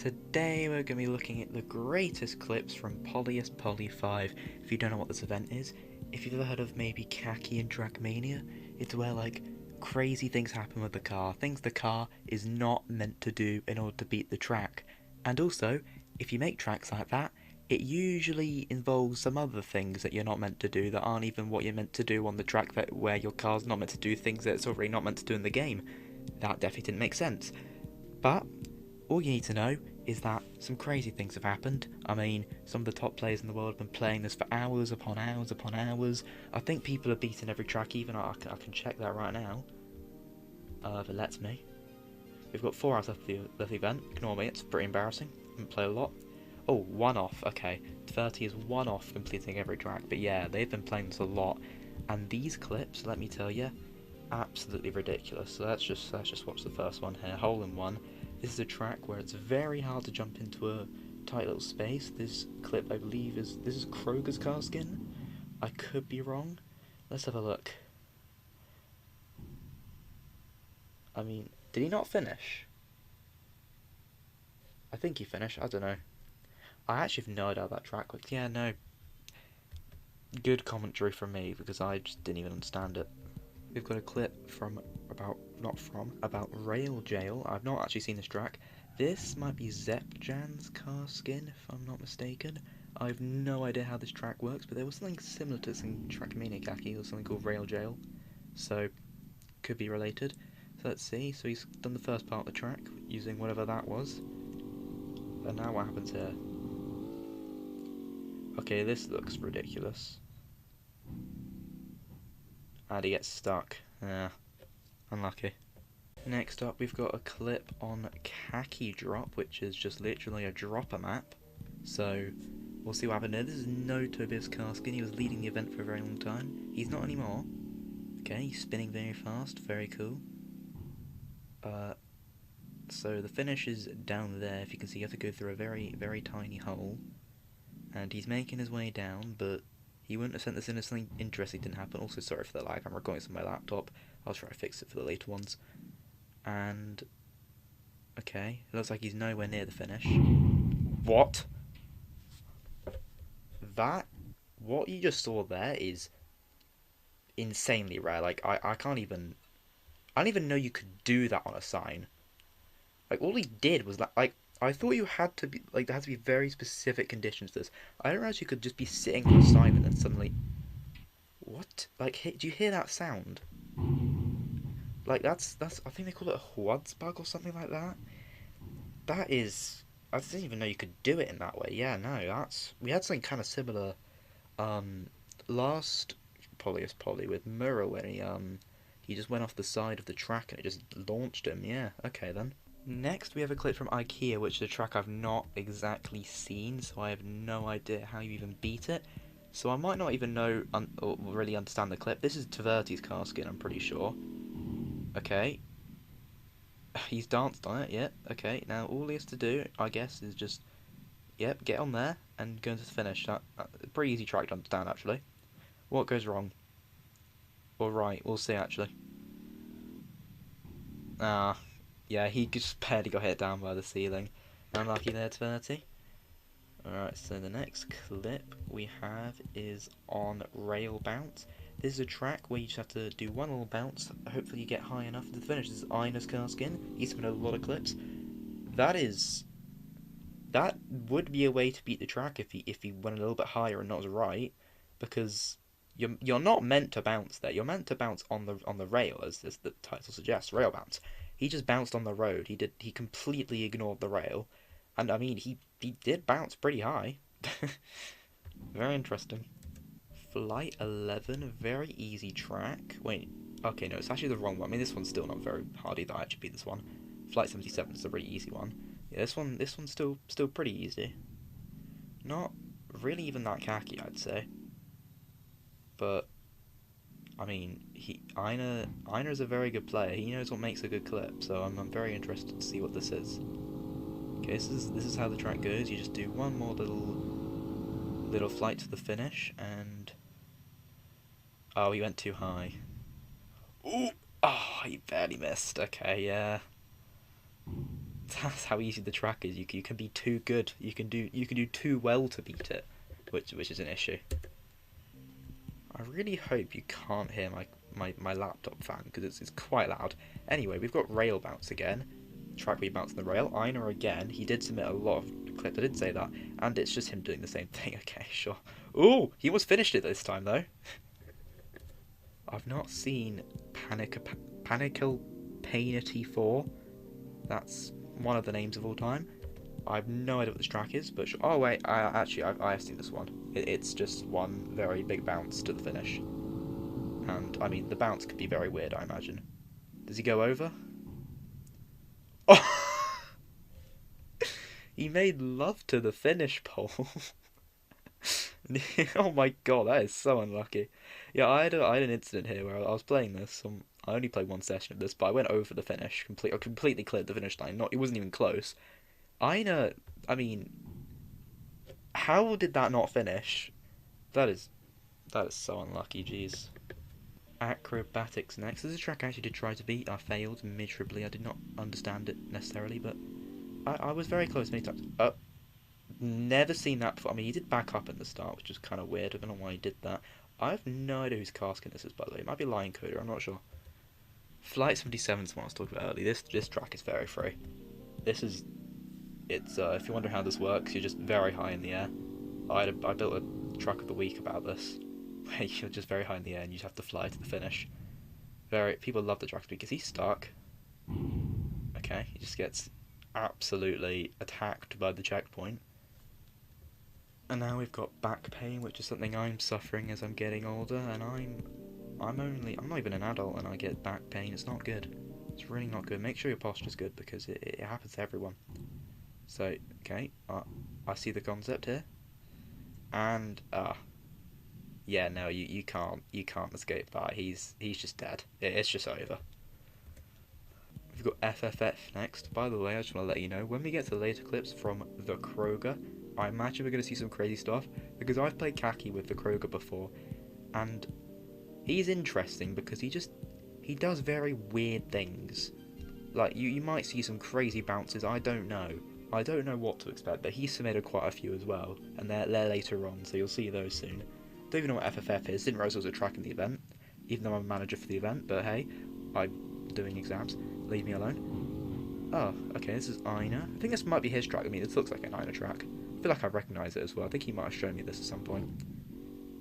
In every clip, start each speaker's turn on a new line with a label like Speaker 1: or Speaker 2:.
Speaker 1: Today we're going to be looking at the greatest clips from Poliest Poly 5. If you don't know what this event is, if you've ever heard of maybe Kacky and Trackmania, it's where like crazy things happen with the car, things the car is not meant to do in order to beat the track. And also, if you make tracks like that, it usually involves some other things that you're not meant to do that aren't even what you're meant to do on the track, that where your car's not meant to do things that it's already not meant to do in the game. That definitely didn't make sense. But all you need to know is that some crazy things have happened. I mean, some of the top players in the world have been playing this for hours upon hours upon hours. I think people have beaten every track, even I can check that right now. If it lets me. We've got 4 hours left of the event. Ignore me, it's pretty embarrassing. I haven't played a lot. Oh, 1 off. Okay, 30 is 1 off completing every track. But yeah, they've been playing this a lot. And these clips, let me tell you, absolutely ridiculous. So let's just watch the first one here. Hole in one. This is a track where it's very hard to jump into a tight little space. This clip, I believe, this is Kroger's car skin. I could be wrong. Let's have a look. I mean, did he not finish? I think he finished. I don't know. I actually have no idea how that track works. Yeah, no. Good commentary from me because I just didn't even understand it. We've got a clip from about Rail Jail. I've not actually seen this track. This might be Zepjan's car skin, if I'm not mistaken. I have no idea how this track works, but there was something similar to this in Trackmania Kacky, or something called Rail Jail. So, could be related. So let's see. So he's done the first part of the track, using whatever that was. And now what happens here? Okay, this looks ridiculous. And he gets stuck. Yeah. Unlucky. Next up, we've got a clip on Kacky drop, which is just literally a dropper map. So, we'll see what happened here. This is no Tobias Karskin. He was leading the event for a very long time. He's not anymore. Okay, he's spinning very fast. Very cool. So the finish is down there. If you can see, you have to go through a very, very tiny hole. And he's making his way down, but he wouldn't have sent this in if something interesting didn't happen. Also, sorry for the lag. I'm recording this on my laptop. I'll try to fix it for the later ones. And okay, it looks like he's nowhere near the finish. What? What you just saw there is insanely rare. Like I don't even know you could do that on a sign. Like all he did was like I thought you had to be like there had to be very specific conditions to this. I didn't realize you could just be sitting on a sign and then suddenly. What? Like, do you hear that sound? Like that's I think they call it a Huad's bug or something like that. That is, I didn't even know you could do it in that way. Yeah, no, we had something kind of similar last Poliest Poly with Mirror when he just went off the side of the track and it just launched him. Yeah, okay then. Next we have a clip from IKEA, which is a track I've not exactly seen, so I have no idea how you even beat it. So I might not even know or really understand the clip. This is Taverti's car skin, I'm pretty sure. Okay. He's danced on it, yep. Okay, now all he has to do, I guess, is just, yep, get on there and go into the finish. Pretty easy track to understand, actually. What goes wrong? Or right, we'll see, actually. Yeah, he just barely got hit down by the ceiling. Unlucky there, 30. Alright, so the next clip we have is on Rail Bounce. This is a track where you just have to do one little bounce. Hopefully you get high enough to the finish. This is Ina's car skin. He's been a lot of clips. That would be a way to beat the track if he went a little bit higher and not as right, because you're not meant to bounce there. You're meant to bounce on the rail, as the title suggests, rail bounce. He just bounced on the road. He completely ignored the rail, and I mean he did bounce pretty high. Very interesting. Flight 11, very easy track. Wait, okay, no, it's actually the wrong one. I mean, this one's still not very hard either. I actually beat this one. Flight 77 is a really easy one. Yeah, this one's still pretty easy. Not really even that Kacky, I'd say. But I mean, Ina is a very good player. He knows what makes a good clip, so I'm very interested to see what this is. Okay, this is how the track goes. You just do one more little flight to the finish, and oh, he went too high. Ooh, oh, he barely missed. Okay, yeah. that's how easy the track is. You can be too good. You can do too well to beat it, which is an issue. I really hope you can't hear my laptop fan because it's quite loud. Anyway, we've got rail bounce again. Track rebounce on the rail. Einar again. He did submit a lot of clips. I did say that, and it's just him doing the same thing. Okay, sure. Ooh, he almost finished it this time though. I've not seen Panical Painity 4. That's one of the names of all time. I have no idea what this track is, but oh wait, I have seen this one. It's just one very big bounce to the finish, and I mean the bounce could be very weird. I imagine. Does he go over? Oh, he made love to the finish pole. Oh my god, that is so unlucky. Yeah, I had an incident here where I was playing this. I only played one session of this, but I went over the finish. I completely cleared the finish line. It wasn't even close. I mean, how did that not finish? That is so unlucky. Jeez. Acrobatics next. This is a track I actually did try to beat. I failed miserably. I did not understand it necessarily, but I was very close many times. Never seen that before. I mean, he did back up in the start, which is kind of weird. I don't know why he did that. I have no idea whose casket this is, by the way. It might be Lion Coder, I'm not sure. Flight 77 is what I was talking about earlier. This track is very free. It's if you wonder how this works, you're just very high in the air. I built a track of the week about this, where you're just very high in the air and you just have to fly to the finish. People love the track of the week. Is he stuck? Okay, he just gets absolutely attacked by the checkpoint. And now we've got back pain, which is something I'm suffering as I'm getting older, and I'm not even an adult and I get back pain. It's not good. It's really not good. Make sure your posture's good because it happens to everyone. So, okay, I see the concept here. And yeah, no, you can't escape that. He's just dead. It's just over. We've got FFF next. By the way, I just want to let you know, when we get to later clips from the Kroger, I imagine we're going to see some crazy stuff, because I've played Kacky with the Kroger before, and he's interesting because he does very weird things. Like, you might see some crazy bounces, I don't know what to expect, but he submitted quite a few as well, and they're later on, so you'll see those soon. Don't even know what FFF is, didn't realise I was a track in the event, even though I'm a manager for the event, but hey, I'm doing exams, leave me alone. Oh, okay, this is Einar. I think this might be his track. I mean, this looks like an Einar track. I feel like I recognise it as well. I think he might have shown me this at some point.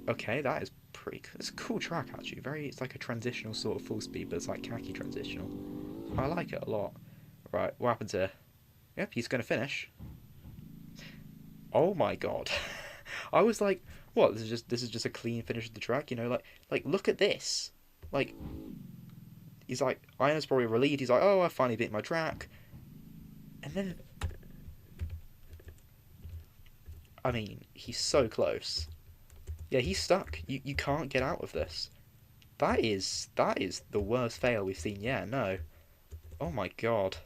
Speaker 1: Okay, that is pretty cool. It's a cool track, actually. It's like a transitional sort of full speed, but it's like Kacky transitional. I like it a lot. Right, what happens here? Yep, he's going to finish. Oh my god. I was like, what? This is just a clean finish of the track, you know? Like look at this. Like, he's like, Einar's probably relieved. He's like, oh, I finally beat my track. And then, I mean, he's so close. Yeah, he's stuck. You can't get out of this. That is the worst fail we've seen. Yeah, no. Oh my god.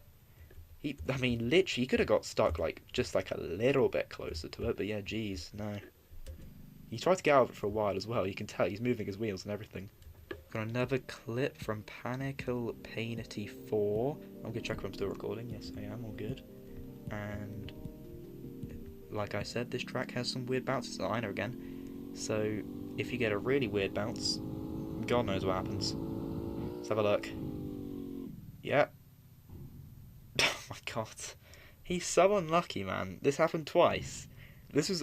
Speaker 1: I mean, literally, he could have got stuck just a little bit closer to it, but yeah, geez, no. He tried to get out of it for a while as well. You can tell he's moving his wheels and everything. Got another clip from Panical Painity 4. I'm gonna check if I'm still recording. Yes, I am. All good. And like I said, this track has some weird bounces. Einar again. So if you get a really weird bounce, God knows what happens. Let's have a look. Yeah. Oh my god. He's so unlucky, man. This happened twice.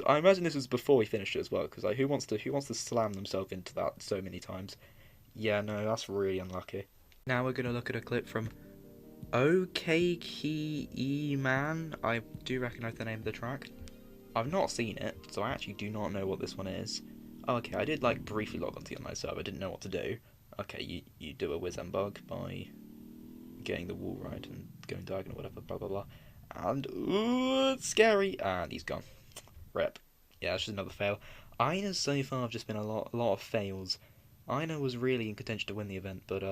Speaker 1: I imagine this was before he finished it as well, because who wants to slam themselves into that so many times? Yeah, no, that's really unlucky. Now we're gonna look at a clip from Kacky Man. I do recognise the name of the track. I've not seen it, so I actually do not know what this one is. Oh, okay, I did briefly log onto the online server. I didn't know what to do. Okay, you do a whiz and bug by getting the wall right and going diagonal, whatever, blah blah blah. And it's scary, and he's gone. Rip. Yeah, that's just another fail. Einar's so far have just been a lot of fails. Einar was really in contention to win the event, but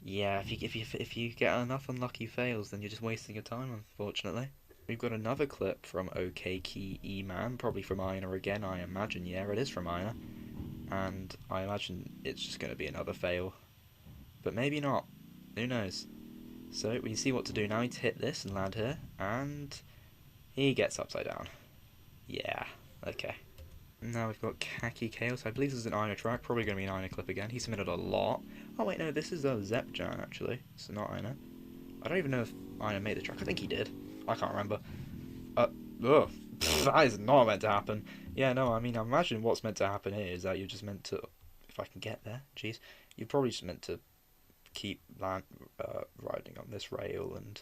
Speaker 1: yeah, if you get enough unlucky fails, then you're just wasting your time, unfortunately. We've got another clip from Kacky Man, probably from Einar again, I imagine. Yeah, it is from Einar, and I imagine it's just going to be another fail, but maybe not. Who knows? So we see what to do now. We need to hit this and land here, and he gets upside down. Yeah, okay. Now we've got Kacky Chaos. I believe this is an Ina track, probably going to be an Ina clip again. He submitted a lot. Oh wait, no, this is a Zepjan actually. It's not Ina. I don't even know if Ina made the track. I think he did. I can't remember. Ugh. That is not meant to happen. Yeah, no, I mean, I imagine what's meant to happen here is that you're just meant to, if I can get there, jeez, you're probably just meant to keep riding on this rail, and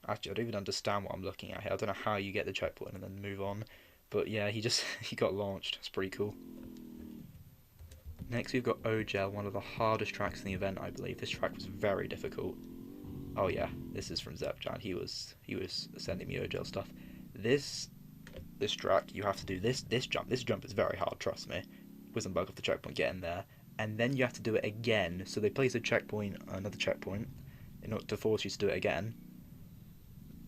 Speaker 1: actually I don't even understand what I'm looking at here. I don't know how you get the checkpoint and then move on, but yeah, he got launched. It's pretty cool. Next we've got Ogel, one of the hardest tracks in the event, I believe. This track was very difficult. Oh yeah, this is from Zepjan. He was sending me Ogel stuff. This track, you have to do this jump. This jump is very hard, trust me. Wisdom bug off the checkpoint, get in there, and then you have to do it again. So they place a checkpoint, another checkpoint, in order to force you to do it again.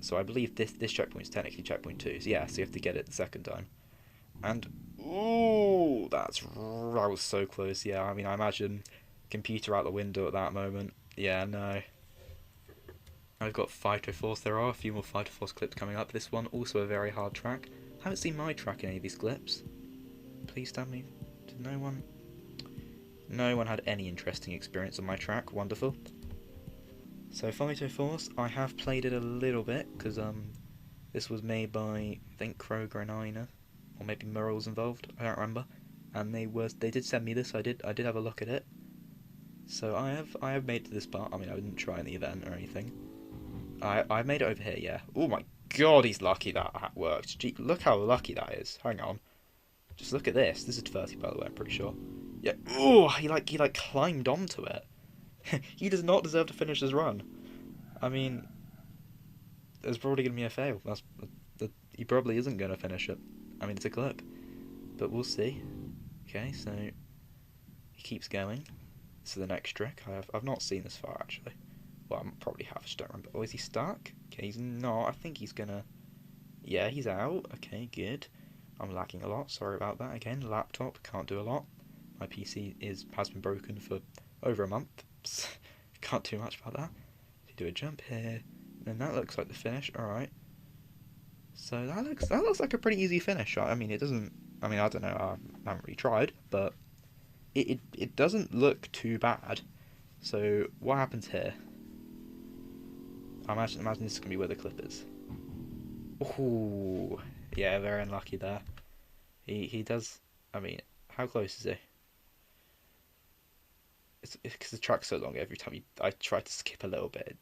Speaker 1: So I believe this checkpoint is technically checkpoint 2. So yeah, so you have to get it the second time. And ooh, that was so close. Yeah, I mean, I imagine computer out the window at that moment. Yeah, no. I've got 5-4s. There are a few more 5-4 clips coming up. This one also a very hard track. I haven't seen my track in any of these clips. Please tell me. Did no one had any interesting experience on my track. Wonderful. So 5-4s, I have played it a little bit because this was made by, I think, Kroger and Ina, or maybe Murrell was involved. I don't remember. And they did send me this. I did have a look at it. So I have made it to this part. I mean, I didn't try in the event or anything. I made it over here, yeah. Oh my god, he's lucky that worked. Gee, look how lucky that is. Hang on. Just look at this. This is 30, by the way, I'm pretty sure. Yeah. Oh, he climbed onto it. He does not deserve to finish this run. I mean, there's probably going to be a fail. He probably isn't going to finish it. I mean, it's a clip. But we'll see. Okay, so he keeps going. So the next trick, I've not seen this far, actually. Well, I probably have, I just don't remember. Oh, is he stuck? Okay, he's not. I think he's gonna... Yeah, he's out. Okay, good. I'm lagging a lot. Sorry about that. Again, laptop, can't do a lot. My PC has been broken for over a month. Can't do much about that. So you do a jump here, and that looks like the finish. Alright. So that looks like a pretty easy finish. I mean, it doesn't... I mean, I don't know. I haven't really tried, but it doesn't look too bad. So what happens here? I imagine this is going to be where the clip is. Ooh, yeah, very unlucky there. He does, I mean, how close is he? It's because the track's so long, every time I try to skip a little bit,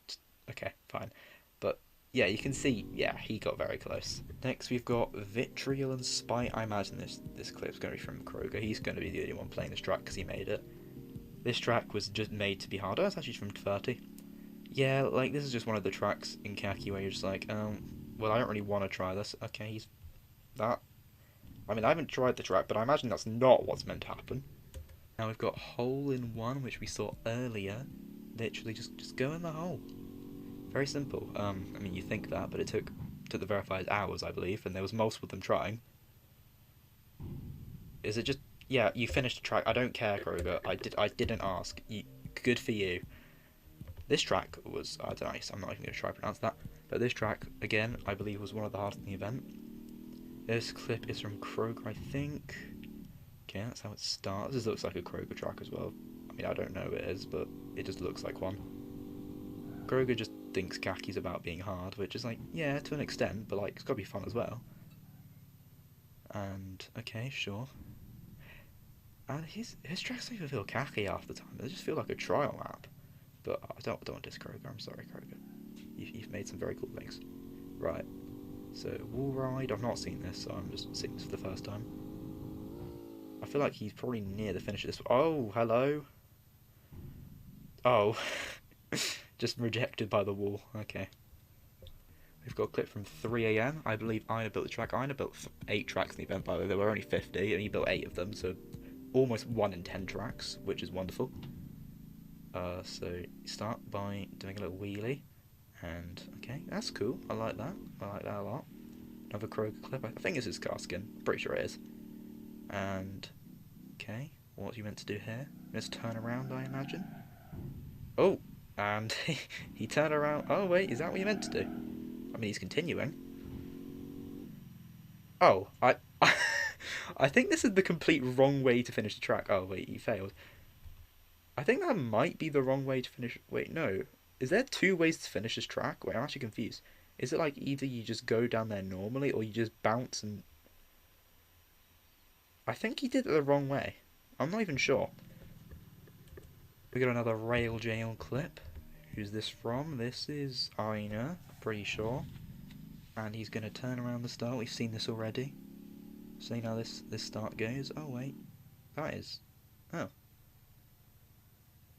Speaker 1: okay, fine. But yeah, you can see, yeah, he got very close. Next we've got Vitriol and Spite. I imagine this clip's going to be from Kroger. He's going to be the only one playing this track because he made it. This track was just made to be harder. It's actually from 30. Yeah, like, this is just one of the tracks in Kacky where you're just like, well, I don't really want to try this. Okay, I mean, I haven't tried the track, but I imagine that's not what's meant to happen. Now we've got Hole in One, which we saw earlier. Literally, just go in the hole. Very simple. I mean, you think that, but it took the verifiers hours, I believe, and there was multiple of them trying. Is it just... Yeah, you finished the track. I don't care, Kroger. I didn't ask. Good for you. This track was, I don't know, I'm not even going to try to pronounce that, but this track, again, I believe was one of the hardest in the event. This clip is from Kroger, I think. Okay, that's how it starts. This looks like a Kroger track as well. I mean, I don't know what it is, but it just looks like one. Kroger just thinks Kacky's about being hard, which is like, yeah, to an extent, but like, it's got to be fun as well. And, okay, sure. And his tracks don't even feel Kacky half the time. They just feel like a trial map. But I don't want to diss Kroger. I'm sorry, Kroger. You've made some very cool things. Right. So, wall ride. I've not seen this, so I'm just seeing this for the first time. I feel like he's probably near the finish of this. Oh, hello. Oh. Just rejected by the wall. Okay. We've got a clip from 3 AM. I believe Ina built the track. Ina built 8 tracks in the event, by the way. There were only 50, and he built 8 of them, so almost 1 in 10 tracks, which is wonderful. So you start by doing a little wheelie, and okay, that's cool. I like that. I like that a lot. Another Kroger clip. I think this is car skin. Pretty sure it is. And okay, what are you meant to do here? Let's turn around, I imagine. Oh, And he turned around. Oh, wait, is that what you meant to do? I mean, he's continuing. Oh, I think this is the complete wrong way to finish the track. Oh, wait, he failed. I think that might be the wrong way to finish. Wait, no. Is there two ways to finish this track? Wait, I'm actually confused. Is it like either you just go down there normally or you just bounce and... I think he did it the wrong way. I'm not even sure. We got another rail jail clip. Who's this from? This is Aina, pretty sure. And he's going to turn around the start. We've seen this already. See how this start goes. Oh, wait. That is... Oh.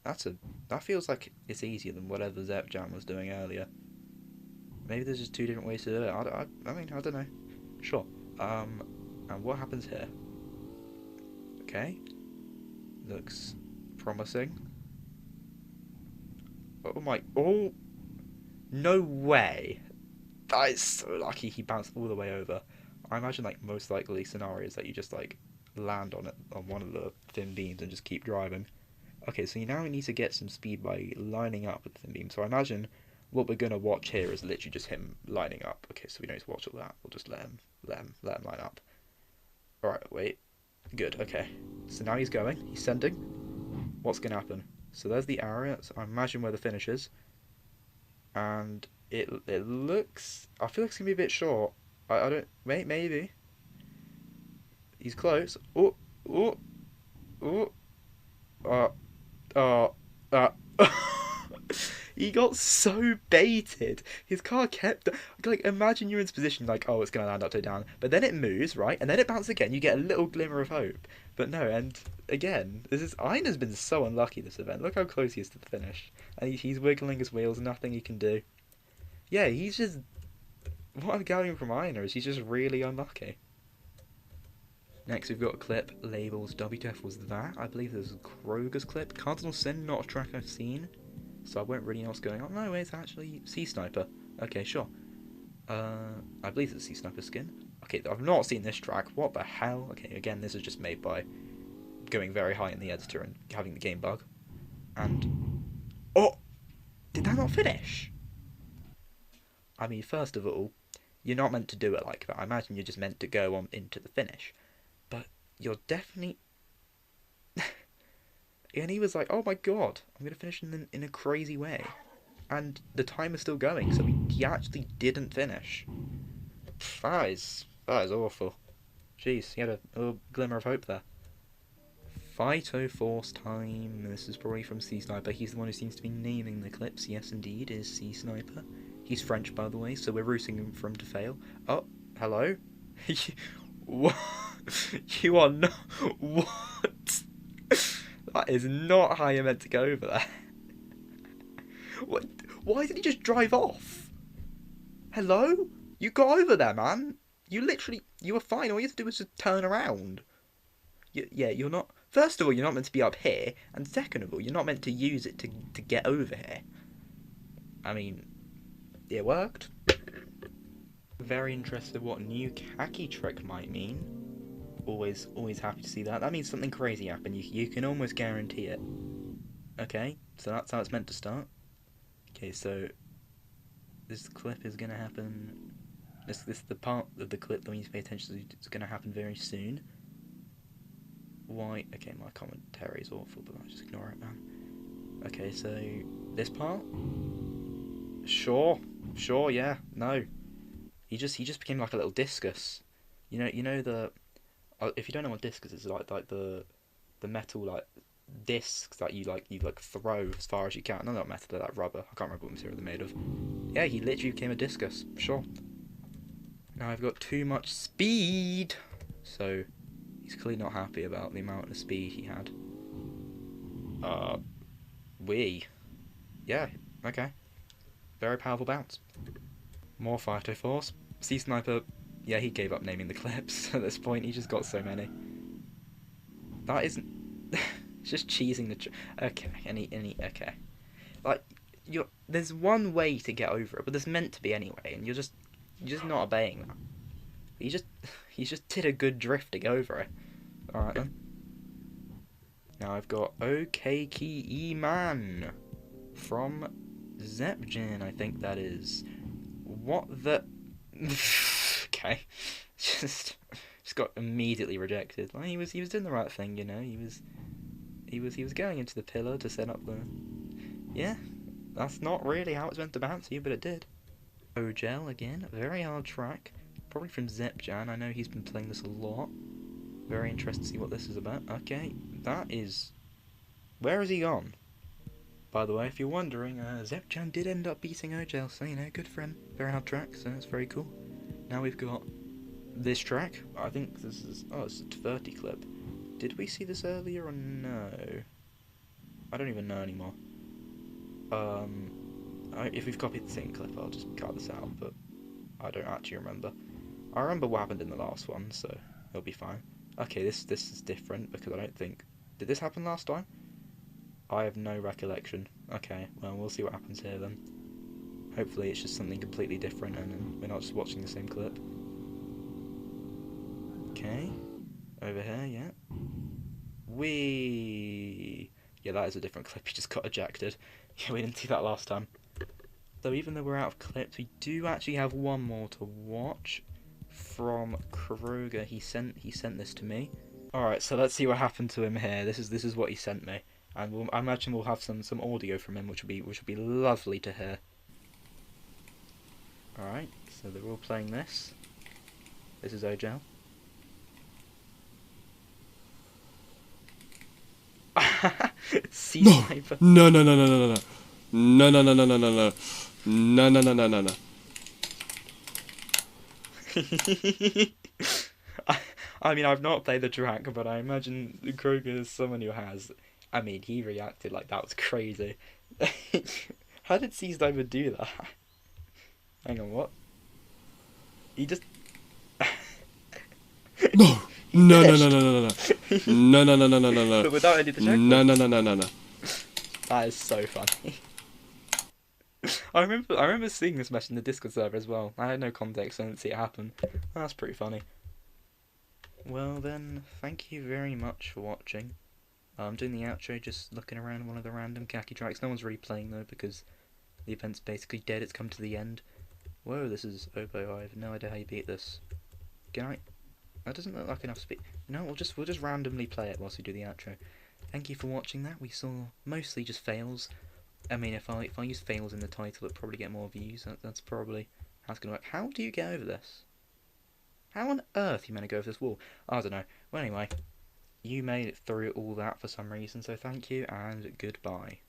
Speaker 1: That feels like it's easier than whatever Zep Jam was doing earlier. Maybe there's just two different ways to do it. I mean, I don't know. Sure. And what happens here? Okay. Looks promising. Oh my... Oh! No way! That is so lucky he bounced all the way over. I imagine, like, most likely scenarios that you just, like, land on it, on one of the thin beams and just keep driving. Okay, so you now need to get some speed by lining up with the thin beam. So I imagine what we're going to watch here is literally just him lining up. Okay, so we don't need to watch all that. We'll just let him line up. Alright, wait. Good, okay. So now he's going. He's sending. What's going to happen? So there's the area. So I imagine where the finish is. And it looks... I feel like it's going to be a bit short. I don't... Wait, maybe. He's close. Oh, oh, oh. He got so baited. His car kept... Like, imagine you're in this position like, oh, it's going to land upside down. But then it moves, right? And then it bounces again. You get a little glimmer of hope. But no, and again, Aina's been so unlucky this event. Look how close he is to the finish. And he's wiggling his wheels, nothing he can do. Yeah, he's just... What I'm gathering from Aina is he's just really unlucky. Next, we've got a clip labels WTF was that? I believe this is Kroger's clip. Cardinal Sin, not a track I've seen, so I won't really know what's going on. No, it's actually Sea Sniper. Okay, sure. I believe it's a Sea Sniper skin. Okay, I've not seen this track. What the hell? Okay, again, this is just made by going very high in the editor and having the game bug. And... Oh! Did that not finish? I mean, first of all, you're not meant to do it like that. I imagine you're just meant to go on into the finish. But you're definitely... And he was like, oh my god, I'm going to finish in a crazy way. And the time is still going, so he actually didn't finish. That is awful. Jeez, he had a little glimmer of hope there. Phyto Force time. This is probably from Sea Sniper. He's the one who seems to be naming the clips. Yes, indeed, is Sea Sniper. He's French, by the way, so we're rooting for him to fail. Oh, hello? What? You are not... What? That is not how you're meant to go over there. What? Why did he just drive off? Hello? You got over there, man. You were fine. All you had to do was just turn around. Yeah, you're not... First of all, you're not meant to be up here. And second of all, you're not meant to use it to get over here. I mean, it worked. Very interested what new Kacky trick might mean. Always happy to see that. That means something crazy happened. You can almost guarantee it. Okay, so that's how it's meant to start. Okay, so this clip is gonna happen. This is the part of the clip that we need to pay attention to. It's gonna happen very soon. Why? Okay, my commentary is awful, but I'll just ignore it, man. Okay, so this part. Sure, yeah, no. He just became like a little discus. You know the. If you don't know what discus is, like the metal like discs that you throw as far as you can. No, not metal, they're like rubber. I can't remember what material they're made of. Yeah, he literally became a discus. Sure. Now I've got too much speed, so he's clearly not happy about the amount of speed he had. Yeah, okay. Very powerful bounce. More Phyto Force. Sea Sniper. Yeah, he gave up naming the clips at this point. He just got so many. That isn't... It's just cheesing the... Okay, okay. Like, there's one way to get over it, but there's meant to be anyway, and you're just not obeying that. He just did a good drifting over it. Alright then. Now I've got OK Key man. from Zepjan, I think that is. What the... Okay. Just got immediately rejected. Well, he was doing the right thing, you know. He was going into the pillar to set up the... Yeah, that's not really how it's meant to bounce you, but it did. Ogel again, very hard track. Probably from Zepjan. I know he's been playing this a lot. Very interested to see what this is about. Okay, that is... Where has he gone? By the way, if you're wondering, Zepjan did end up beating Ogel, so you know, good for him. Very hard track, so that's very cool. Now we've got this track. I think this is... Oh, it's a 30 clip. Did we see this earlier or no? I don't even know anymore. If we've copied the same clip, I'll just cut this out, but I don't actually remember. I remember what happened in the last one, so it'll be fine. Okay, this is different, because I don't think... Did this happen last time? I have no recollection. Okay, well, we'll see what happens here then. Hopefully it's just something completely different, and we're not just watching the same clip. Okay, over here, yeah. Whee! Yeah, that is a different clip, he just got ejected. Yeah, we didn't see that last time. So even though we're out of clips, we do actually have one more to watch from Kroger. He sent this to me. Alright, so let's see what happened to him here. This is what he sent me. And I imagine we'll have some audio from him, which will be lovely to hear. Alright, so they're all playing this. This is Ogel. Sea Sniper.
Speaker 2: No. No.
Speaker 1: I mean, I've not played the track, but I imagine Kroger is someone who has. I mean, he reacted like that was crazy. How did Sea Sniper do that? Hang on, what? He just...
Speaker 2: No. No.
Speaker 1: But without any projectile.
Speaker 2: No.
Speaker 1: That is so funny. I remember seeing this message in the Discord server as well. I had no context, so I didn't see it happen. That's pretty funny. Well then, thank you very much for watching. I'm doing the outro, just looking around one of the random Kacky tracks. No one's really playing though, because the event's basically dead. It's come to the end. Whoa, this is Obo. I have no idea how you beat this. Can I? That doesn't look like enough speed. No, we'll just randomly play it whilst we do the outro. Thank you for watching that. We saw mostly just fails. I mean, if I use fails in the title, it'll probably get more views. That's probably how it's gonna work. How do you get over this? How on earth are you meant to go over this wall? I don't know. Well, anyway, you made it through all that for some reason, so thank you and goodbye.